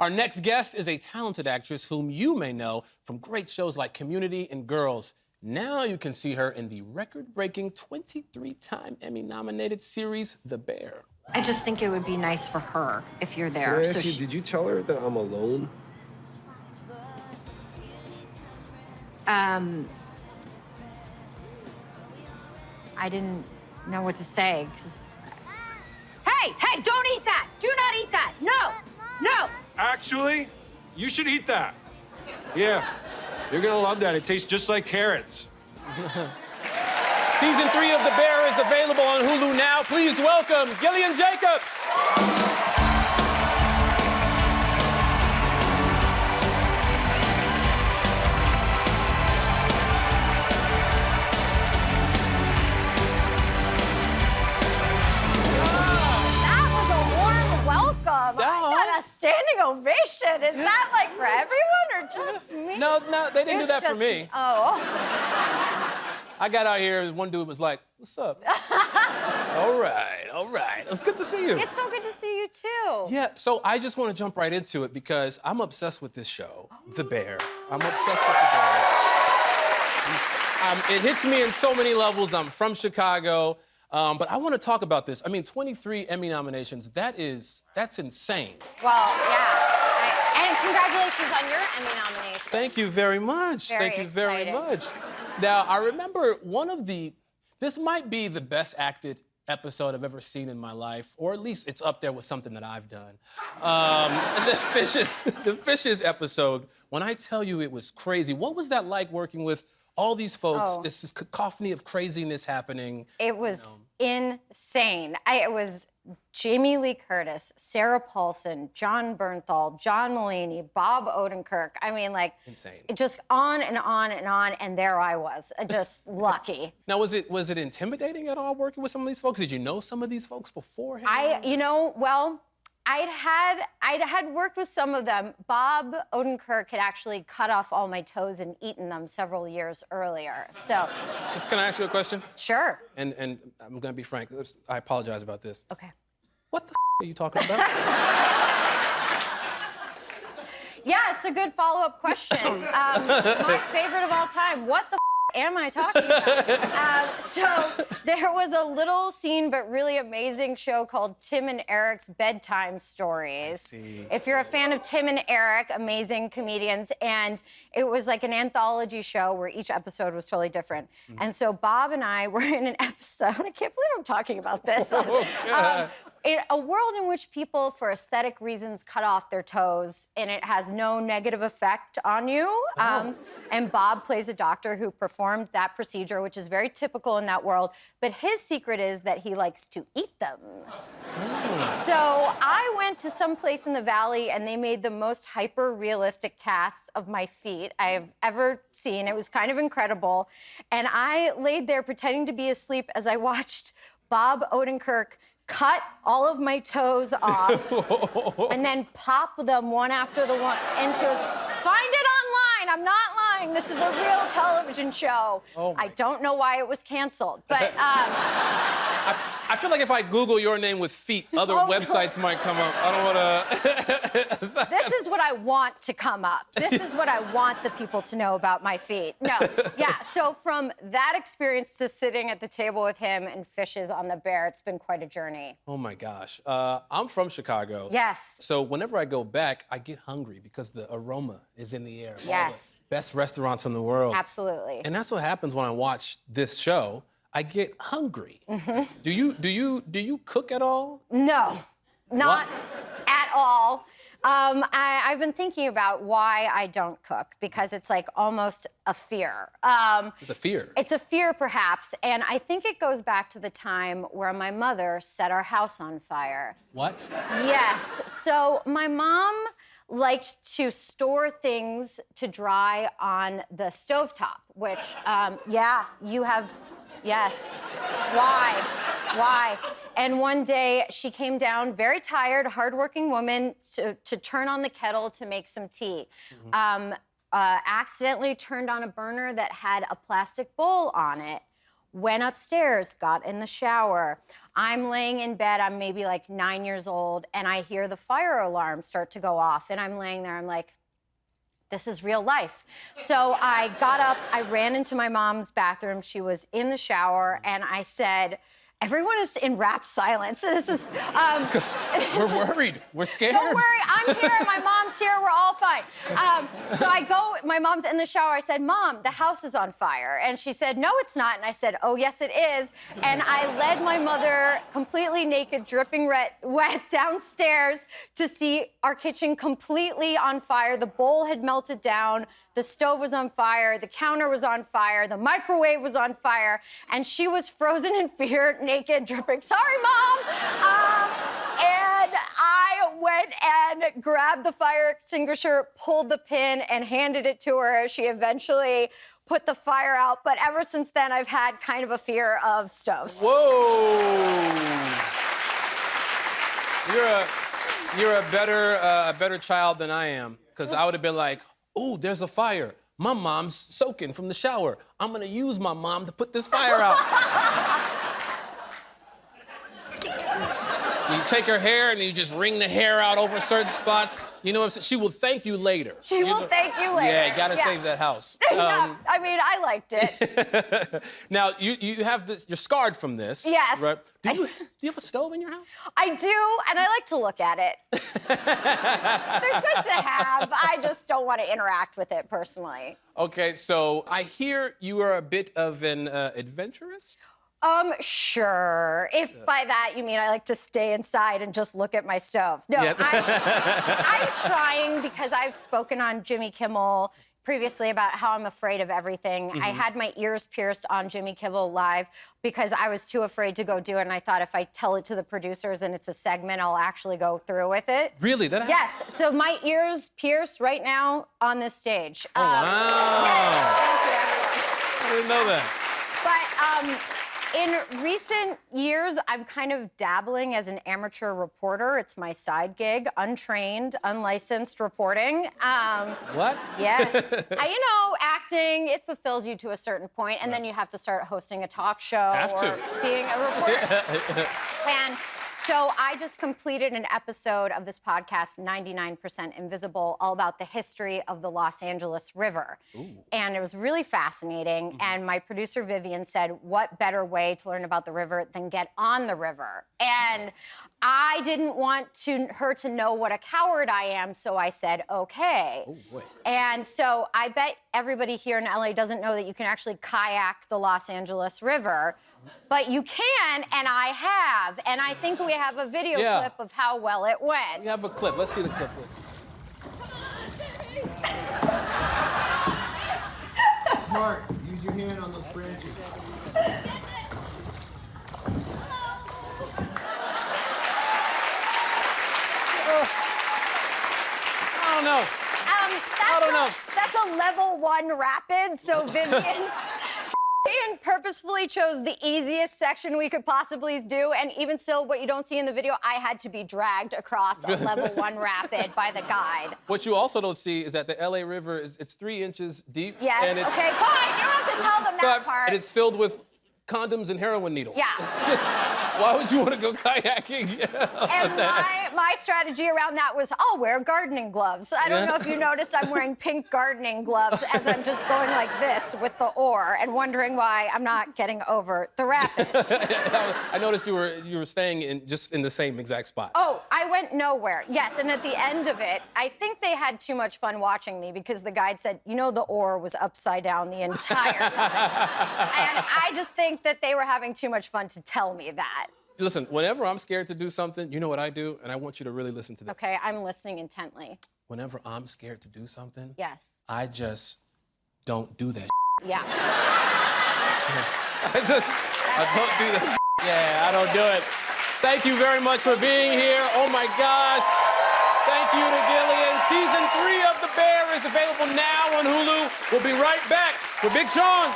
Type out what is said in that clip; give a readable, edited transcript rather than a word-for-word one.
Our next guest is a talented actress whom you may know from great shows like Community and Girls. Now you can see her in the record-breaking 23-time Emmy-nominated series, The Bear. I just think it would be nice for her if you're there. Can I ask you, did you tell her that I'm alone? I didn't know what to say. Hey, don't eat that! Do not eat that! No! Actually, you should eat that. Yeah, you're gonna love that. It tastes just like carrots. Season 3 of The Bear is available on Hulu now. Please welcome Gillian Jacobs. I got a standing ovation. Is that like for everyone or just me? No, they didn't do that for me. Oh. I got out here and one dude was like, "What's up?" All right. It was good to see you. It's so good to see you too. Yeah, so I just want to jump right into it because I'm obsessed with this show, The Bear. I'm obsessed with The Bear. It hits me in so many levels. I'm from Chicago. But I want to talk about this. I mean, 23 Emmy nominations, that's insane. Well, yeah. And congratulations on your Emmy nomination. Thank you very much. Very Thank you very exciting. much. Now, I remember this might be the best acted episode I've ever seen in my life, or at least it's up there with something that I've done. The Fishes episode, when I tell you it was crazy, what was that like working with all these folks, this cacophony of craziness happening? It was insane. It was Jamie Lee Curtis, Sarah Paulson, John Bernthal, John Mulaney, Bob Odenkirk. I mean, like, insane. Just on and on and on, and there I was, just lucky. Now, was it intimidating at all working with some of these folks? Did you know some of these folks beforehand? I'd had worked with some of them. Bob Odenkirk had actually cut off all my toes and eaten them several years earlier, so. Can I ask you a question? Sure. And I'm gonna be frank, I apologize about this. Okay. What the are you talking about? Yeah, it's a good follow-up question. My favorite of all time, what the am I talking about? So there was a little scene but really amazing show called Tim and Eric's Bedtime Stories. If you're a fan of Tim and Eric, amazing comedians, and it was like an anthology show where each episode was totally different. And so Bob and I were in an episode, I can't believe I'm talking about this. In a world in which people, for aesthetic reasons, cut off their toes, and it has no negative effect on you. And Bob plays a doctor who performed that procedure, which is very typical in that world. But his secret is that he likes to eat them. So I went to some place in the valley, and they made the most hyper-realistic cast of my feet I've ever seen. It was kind of incredible. And I laid there pretending to be asleep as I watched Bob Odenkirk cut all of my toes off and then pop them one after the one into his... Find it online. I'm not lying. This is a real television show. I don't know why it was canceled, but... I feel like if I Google your name with feet, other websites might come up. I don't want to... This is what I want to come up. This is what I want the people to know about my feet. No, yeah, so from that experience to sitting at the table with him and Fishes on The Bear, it's been quite a journey. Oh, my gosh. I'm from Chicago. Yes. So whenever I go back, I get hungry because the aroma is in the air. Yes. All the best restaurants in the world. Absolutely. And that's what happens when I watch this show. I get hungry. Do you cook at all? No, not at all. I've been thinking about why I don't cook, because it's like almost a fear. It's a fear. It's a fear, perhaps, and I think it goes back to the time where my mother set our house on fire. What? Yes. So my mom liked to store things to dry on the stovetop, which, yeah, you have... Yes. Why? And one day she came down, very tired, hardworking woman, to turn on the kettle to make some tea. Accidentally turned on a burner that had a plastic bowl on it. went upstairs, got in the shower. I'm laying in bed, I'm maybe like 9 years old, and I hear the fire alarm start to go off, and I'm laying there, I'm like, this is real life. So I got up, I ran into my mom's bathroom, she was in the shower, and I said, everyone is in rapt silence. This is, Because we're worried. We're scared. Don't worry, I'm here, my mom's here, we're all fine. So I go, my mom's in the shower, I said, Mom, the house is on fire. And she said, no, it's not. And I said, oh, yes, it is. And I led my mother, completely naked, dripping wet, downstairs to see our kitchen completely on fire. The bowl had melted down, the stove was on fire, the counter was on fire, the microwave was on fire, and she was frozen in fear, naked, dripping. Sorry, Mom. And I went and grabbed the fire extinguisher, pulled the pin, and handed it to her. She eventually put the fire out. But ever since then, I've had kind of a fear of stoves. Whoa! You're a better child than I am, because I would have been like, ooh, there's a fire. My mom's soaking from the shower. I'm gonna use my mom to put this fire out. You take her hair and you just wring the hair out over certain spots. You know what I'm saying? She will thank you later. She will thank you later. Yeah, you gotta save that house. Yeah, I mean, I liked it. Now, you have this, you're scarred from this. Yes. Right? Do you have a stove in your house? I do, and I like to look at it. They're good to have. I just don't want to interact with it personally. Okay, so I hear you are a bit of an adventurist? Sure. If by that you mean I like to stay inside and just look at my stove. No, Yeah. I'm trying, because I've spoken on Jimmy Kimmel previously about how I'm afraid of everything. I had my ears pierced on Jimmy Kimmel Live because I was too afraid to go do it, and I thought if I tell it to the producers and it's a segment, I'll actually go through with it. Really? That happened? Yes. So my ears pierced right now on this stage. Oh, wow. Yes, thank you, everyone. I didn't know that. But in recent years, I'm kind of dabbling as an amateur reporter. It's my side gig, untrained, unlicensed reporting. What? Yes. Acting, it fulfills you to a certain point, and then you have to start hosting a talk show or being a reporter. And so I just completed an episode of this podcast, 99% Invisible, all about the history of the Los Angeles River. Ooh. And it was really fascinating. And my producer, Vivian, said, what better way to learn about the river than get on the river? And I didn't want her to know what a coward I am, so I said, okay. Oh, boy. And so I bet everybody here in LA doesn't know that you can actually kayak the Los Angeles River. But you can, and I have. And I think we have a video clip of how well it went. We have a clip. Let's see the clip. Mark, use your hand on those branches. I don't know. I don't know. That's a level 1 rapid, so Vivian purposefully chose the easiest section we could possibly do, and even still, what you don't see in the video, I had to be dragged across a level 1 rapid by the guide. What you also don't see is that the LA River it's 3 inches deep. Yes, and it's, okay, fine. You don't have to tell them that part. And it's filled with condoms and heroin needles. Yeah. It's just, why would you want to go kayaking? And my strategy around that was, I'll wear gardening gloves. I don't know if you noticed, I'm wearing pink gardening gloves as I'm just going like this with the oar and wondering why I'm not getting over the rapid. I noticed you were staying in the same exact spot. Oh, I went nowhere. Yes, and at the end of it, I think they had too much fun watching me because the guide said, the oar was upside down the entire time. And I just think that they were having too much fun to tell me that. Listen, whenever I'm scared to do something, you know what I do? And I want you to really listen to this. Okay, I'm listening intently. Whenever I'm scared to do something, yes, I just don't do that. Yeah. I don't do that. Yeah, I don't do it. Thank you very much for being here. Oh my gosh. Thank you to Gillian. Season 3 of The Bear is available now on Hulu. We'll be right back with Big Sean.